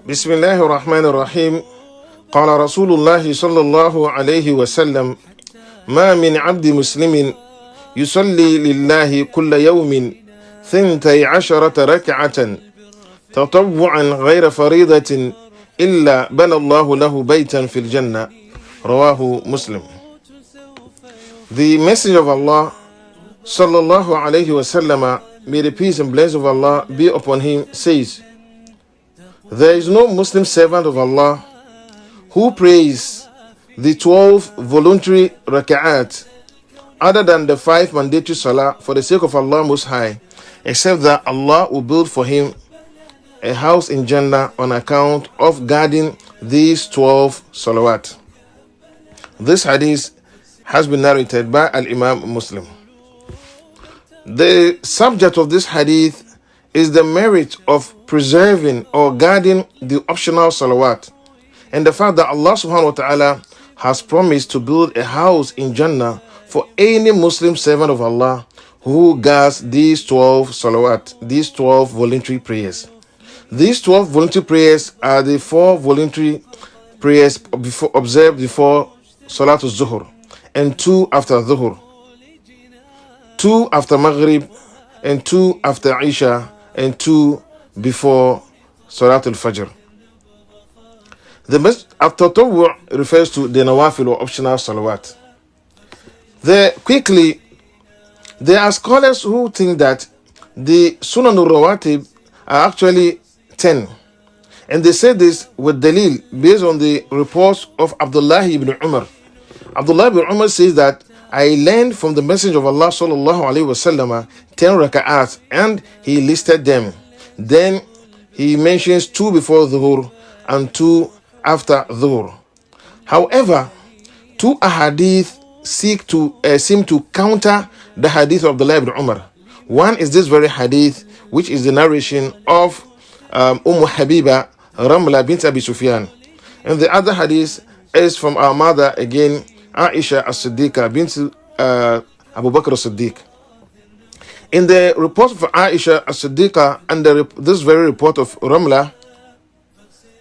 بسم الله الرحمن الرحيم. قال رسول الله صلى الله عليه وسلم: ما من عبد مسلم يصلي لله كل يوم 12 ركعة تطوعا غير فريضة إلا بنى الله له بيتا في الجنة. رواه Muslim. The Messenger of Allah sallallahu alayhi wa sallam, may the peace and blessings of Allah be upon him, says, there is no Muslim servant of Allah who prays the 12 voluntary raka'at other than the 5 mandatory salah for the sake of Allah Most High, except that Allah will build for him a house in Jannah on account of guarding these 12 salawat. This hadith has been narrated by Al-Imam Muslim. The subject of this hadith is the merit of preserving or guarding the optional salawat, and the fact that Allah subhanahu wa ta'ala has promised to build a house in Jannah for any Muslim servant of Allah who guards these 12 salawat, these 12 voluntary prayers. These 12 voluntary prayers are the 4 voluntary prayers observed before Salatul Zuhur, and 2 after Zuhur, 2 after Maghrib, and 2 after Isha, and 2 before Salatul Fajr. The best at-tatawwu' refers to the nawafil or optional salawat. There are scholars who think that the Sunan al-Rawatib are actually 10. And they say this with dalil based on the reports of Abdullah ibn Umar. Abdullah ibn Umar says that I learned from the Messenger of Allah sallallahu alayhi wa sallam 10 raka'at, and he listed them. Then he mentions 2 before Dhuhr and 2 after Dhuhr. However, 2 ahadith seem to counter the hadith of Abdullah ibn Umar. One is this very hadith, which is the narration of Habiba Ramla bint Abi Sufyan. And the other hadith is from our mother again, Aisha as-Siddiqa bint Abu Bakr as-Siddiq. In the report of Aisha as-Siddiqa and this very report of Ramla,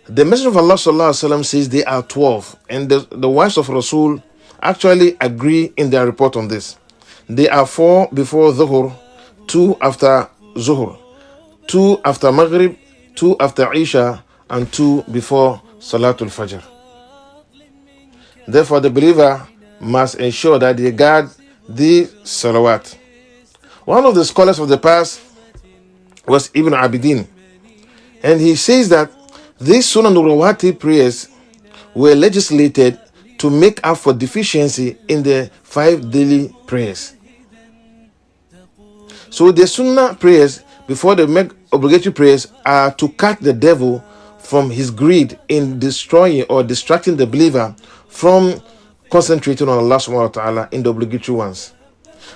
the Messenger of Allah sallallahu alaihi wasallam says they are 12, and the wives of Rasul actually agree in their report on this. They are 4 before Dhuhr, 2 after Zuhur, 2 after Maghrib, 2 after Isha, and 2 before Salatul Fajr. Therefore, the believer must ensure that they guard the salawat. One of the scholars of the past was Ibn Abidin, and he says that these Sunan al-Rawatib prayers were legislated to make up for deficiency in the 5 daily prayers. So the Sunnah prayers before the obligatory prayers are to cut the devil from his greed in destroying or distracting the believer from concentrating on Allah subhanahu wa ta'ala in the obligatory ones.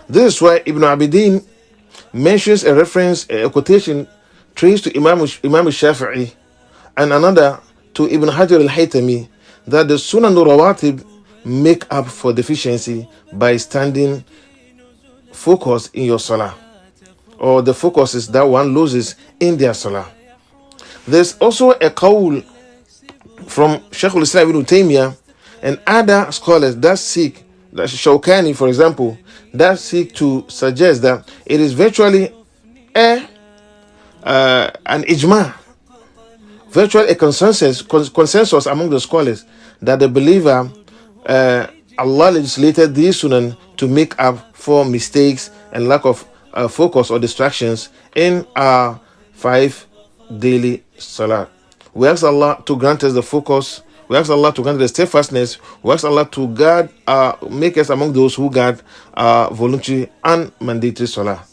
This is why Ibn Abidin mentions a reference, a quotation traced to Imam Shafi'i and another to Ibn Hajar al-Haytami, that the Sunan al-Rawatib make up for deficiency by standing focus in your salah, or the focuses that one loses in their salah. There's also a qawl from Shaykh al-Islam ibn Taymiyyah and other scholars that seek, that Shawkani for example, that seek to suggest that it is virtually an ijma, virtually a consensus among the scholars that the believer, Allah legislated these sunan to make up for mistakes and lack of focus or distractions in our 5 daily salah. We ask Allah to grant us the focus. We ask Allah to grant us the steadfastness. We ask Allah to guard, make us among those who guard voluntary and mandatory salah.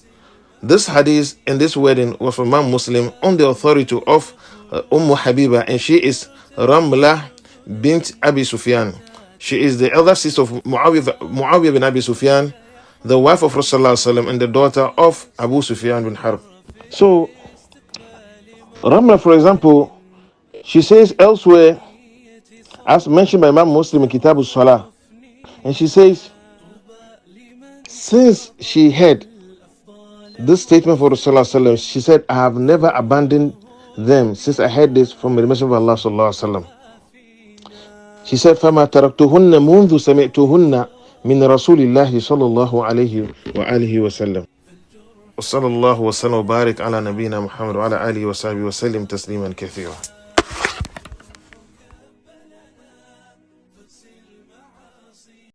This hadith and this wedding was from Imam Muslim on the authority of Habiba, and she is Ramlah bint Abi Sufyan. She is the elder sister of Muawiyah bin Abi Sufyan, the wife of Rasulullah and the daughter of Abu Sufyan bin Harb. So, Ramla, for example, she says elsewhere, as mentioned by Imam Muslim in Kitab al-Salah, and she says, since she heard this statement for Rasulullah, she said, I have never abandoned them since I heard this from the Messenger of Allah sallallahu alaihi wasallam. She said, فَمَا تَرَكْتُهُنَّ مُنْذُ سَمِعْتُهُنَّ مِنْ رَسُولِ اللَّهِ صَلَّى اللَّهُ عَلَيْهِ وَآلِهِ وَسَلَّمَ وصلى الله وسلم وبارك على نبينا محمد وعلى آله وصحبه وسلم تسليما كثيرا.